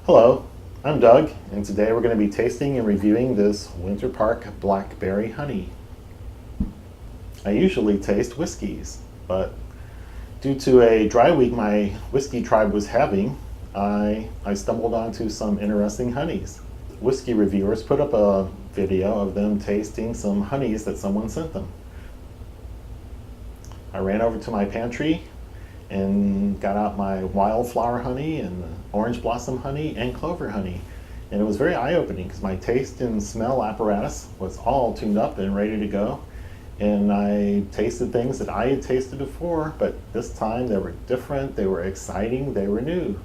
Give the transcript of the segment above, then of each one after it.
Hello, I'm Doug, and today we're going to be tasting and reviewing this Winter Park Blackberry honey. I usually taste whiskeys, but due to a dry week my whiskey tribe was having, I stumbled onto some interesting honeys. Whiskey reviewers put up a video of them tasting some honeys that someone sent them. I ran over to my pantry and got out my wildflower honey and orange blossom honey and clover honey. And it was very eye-opening because my taste and smell apparatus was all tuned up and ready to go. And I tasted things that I had tasted before, but this time they were different, they were exciting, they were new.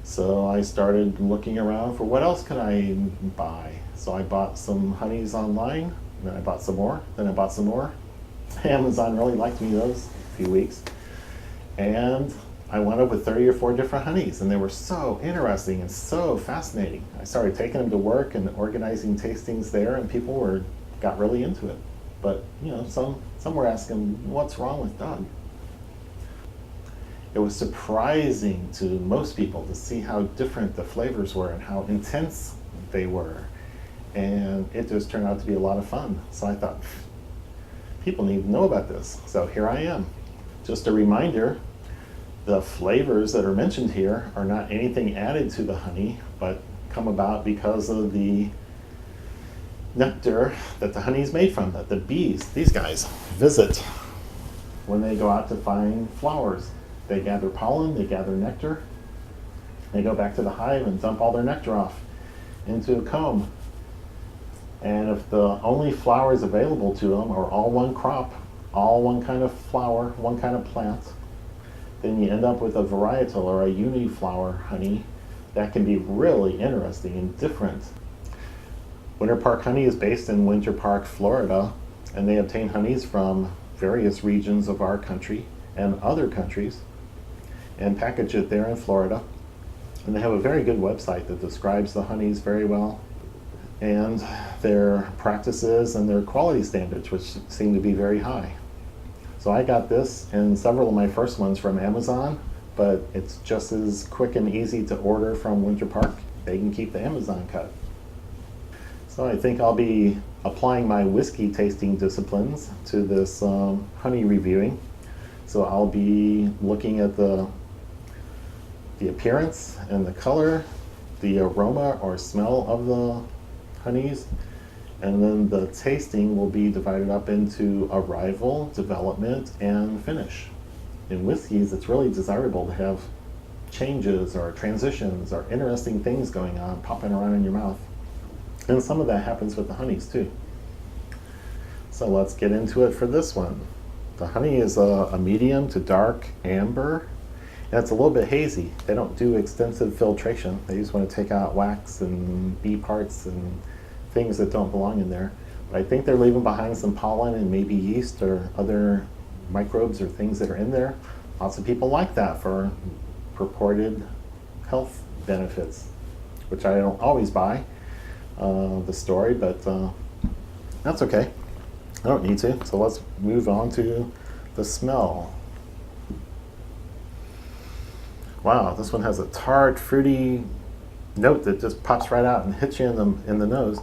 So I started looking around for what else could I buy. So I bought some honeys online, then I bought some more, then I bought some more. Amazon really liked me those few weeks. And I wound up with 30 or 40 different honeys, and they were so interesting and so fascinating. I started taking them to work and organizing tastings there, and people got really into it. But some were asking, what's wrong with Doug? It was surprising to most people to see how different the flavors were and how intense they were. And it just turned out to be a lot of fun. So I thought, people need to know about this. So here I am. Just a reminder, the flavors that are mentioned here are not anything added to the honey, but come about because of the nectar that the honey is made from, that the bees, these guys, visit when they go out to find flowers. They gather pollen, they gather nectar, they go back to the hive and dump all their nectar off into a comb. And if the only flowers available to them are all one crop, all one kind of flower, one kind of plant, then you end up with a varietal or a uniflower honey that can be really interesting and different. Winter Park Honey is based in Winter Park, Florida, and they obtain honeys from various regions of our country and other countries and package it there in Florida. And they have a very good website that describes the honeys very well and their practices and their quality standards, which seem to be very high. So I got this and several of my first ones from Amazon, but it's just as quick and easy to order from Winter Park. They can keep the Amazon cut. So I think I'll be applying my whiskey tasting disciplines to this honey reviewing. So I'll be looking at the appearance and the color, the aroma or smell of the honeys, and then the tasting will be divided up into arrival, development, and finish. In whiskeys, it's really desirable to have changes or transitions or interesting things going on, popping around in your mouth. And some of that happens with the honeys too. So let's get into it for this one. The honey is a medium to dark amber, and it's a little bit hazy. They don't do extensive filtration. They just want to take out wax and bee parts and things that don't belong in there. But I think they're leaving behind some pollen and maybe yeast or other microbes or things that are in there. Lots of people like that for purported health benefits, which I don't always buy the story, but that's okay. I don't need to. So let's move on to the smell. Wow, this one has a tart, fruity note that just pops right out and hits you in the nose.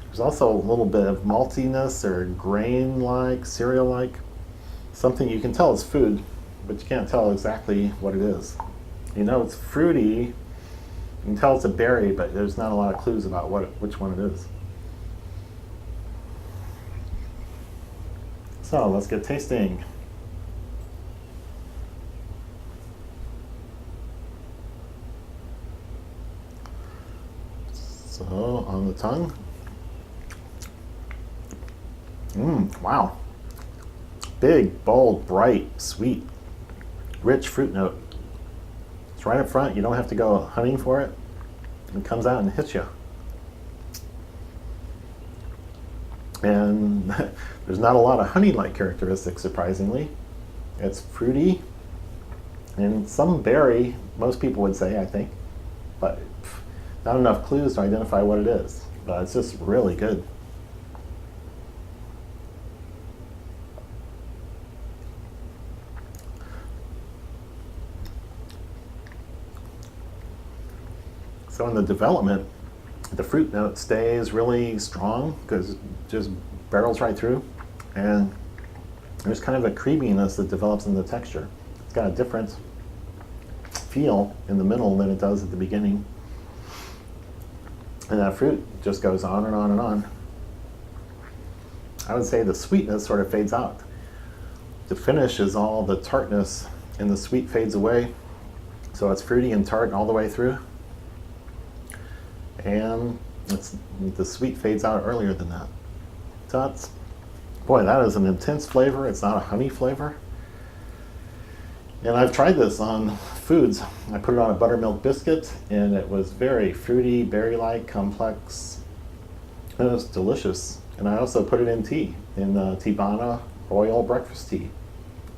There's also a little bit of maltiness or grain-like, cereal-like. Something you can tell is food, but you can't tell exactly what it is. You know it's fruity. You can tell it's a berry, but there's not a lot of clues about which one it is. So let's get tasting. So on the tongue. Wow. Big, bold, bright, sweet, rich fruit note. It's right up front. You don't have to go hunting for it. It comes out and hits you. And there's not a lot of honey-like characteristics, surprisingly. It's fruity and some berry, most people would say, I think, but not enough clues to identify what it is. But it's just really good. So in the development, the fruit note stays really strong because it just barrels right through, and there's kind of a creaminess that develops in the texture. It's got a different feel in the middle than it does at the beginning. And that fruit just goes on and on and on. I would say the sweetness sort of fades out. The finish is all the tartness, and the sweet fades away. So it's fruity and tart all the way through. And the sweet fades out earlier than that. So that's, boy, that is an intense flavor. It's not a honey flavor. And I've tried this on foods. I put it on a buttermilk biscuit, and it was very fruity, berry-like, complex. It was delicious. And I also put it in tea, in the Teavana Royal Breakfast Tea.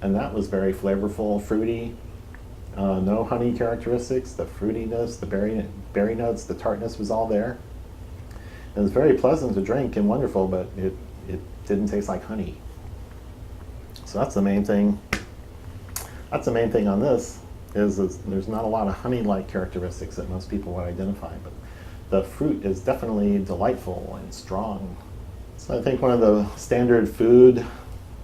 And that was very flavorful, fruity, no honey characteristics. The fruitiness, the berry notes, the tartness was all there. It was very pleasant to drink and wonderful, but it didn't taste like honey. So that's the main thing. That's the main thing on this, is there's not a lot of honey-like characteristics that most people would identify, but the fruit is definitely delightful and strong. So I think one of the standard food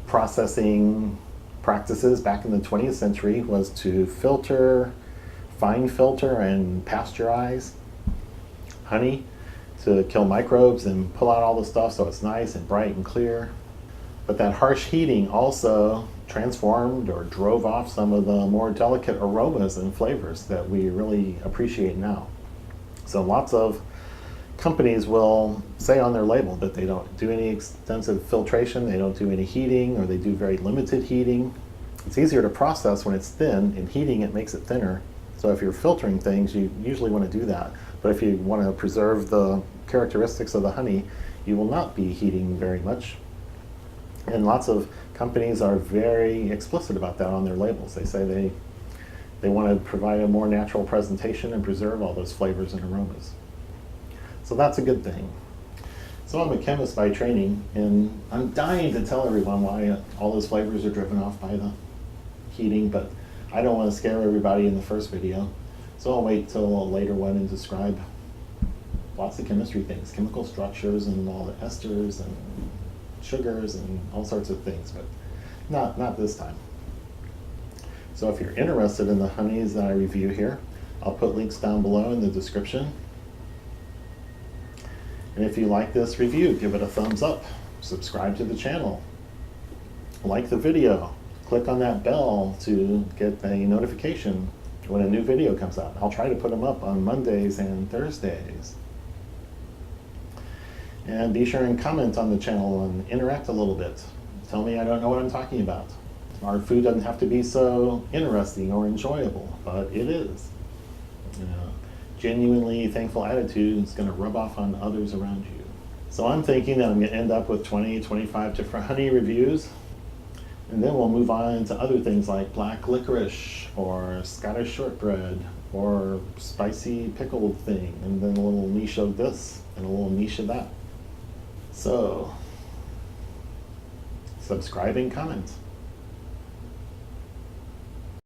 processing practices back in the 20th century was to fine filter and pasteurize honey to kill microbes and pull out all the stuff so it's nice and bright and clear. But that harsh heating also transformed or drove off some of the more delicate aromas and flavors that we really appreciate now. So lots of companies will say on their label that they don't do any extensive filtration, they don't do any heating, or they do very limited heating. It's easier to process when it's thin, and heating it makes it thinner. So if you're filtering things, you usually want to do that. But if you want to preserve the characteristics of the honey, you will not be heating very much. And lots of companies are very explicit about that on their labels. They say they want to provide a more natural presentation and preserve all those flavors and aromas. So that's a good thing. So I'm a chemist by training, and I'm dying to tell everyone why all those flavors are driven off by the heating, but I don't want to scare everybody in the first video. So I'll wait till a later one and describe lots of chemistry things, chemical structures and all the esters and sugars and all sorts of things, but not this time. So if you're interested in the honeys that I review here, I'll put links down below in the description. And if you like this review, give it a thumbs up, subscribe to the channel, like the video, click on that bell to get a notification when a new video comes out. I'll try to put them up on Mondays and Thursdays. And be sure and comment on the channel and interact a little bit. Tell me I don't know what I'm talking about. Our food doesn't have to be so interesting or enjoyable, but it is. Genuinely thankful attitude is going to rub off on others around you. So I'm thinking that I'm going to end up with 20, 25 different honey reviews, and then we'll move on to other things like black licorice or Scottish shortbread or spicy pickled thing, and then a little niche of this and a little niche of that. So subscribe and comment.